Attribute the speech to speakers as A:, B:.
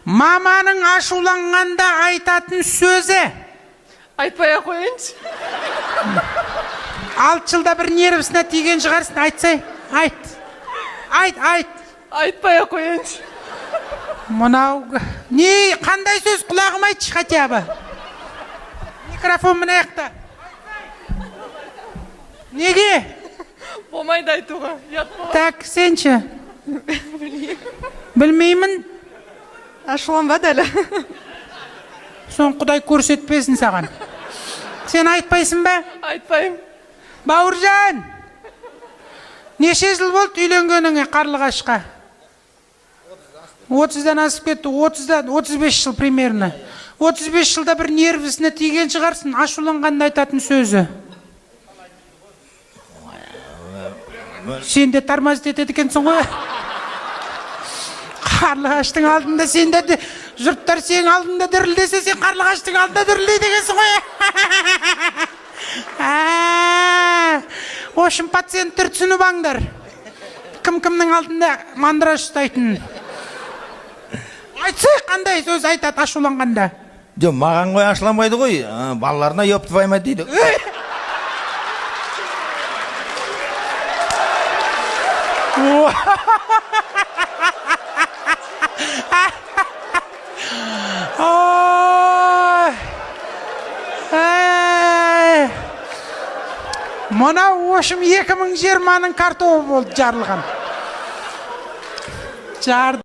A: Маманың ашуланғанда айтатын сөзі.
B: Айтпай ақ қойыңыз.
A: 6 жылда бір нервісіне тиген шығарсың, айтсай. Айт.
B: Айтпай ақ қойыңыз.
A: Мынау, не, қандай сөз құлағым айтшы хотя бы. Микрофон мына жақта. Неге?
B: Болмайды айтуға.
A: Так, сенші. Білмеймін.
B: Ашуланбады әлі.
A: Сон Құдай көрсетпесін саған. Сен айтпайсың ба?
B: Айтпайым.
A: Бауыржан, неше жыл болды үйленгеніңе Қарлығашқа? 30-дан асып кетті, 35 жыл примерно. 35 жылда бір нервісіне тиген шығарсың, ашуланғанда айтатын сөзі. Сен де тормозит етеді екенсің ғой. Қарлығаштың алдында сен де, жұрттар сен алдында дірілдесе, сен Қарлығаштың алдында дірілдейді екенсің ғой. Ошын пациенттер түсініп аңдар. Кім-кімнің алдында мандыраш ұстайтын. Айтсы, қандай сөз айтады ашуланғанда?
C: Жоқ, маған ғой ашыламайды ғой, балаларына епті паймайды дейді.
A: Мұна ошым 2020-ның картобы болды жарылған.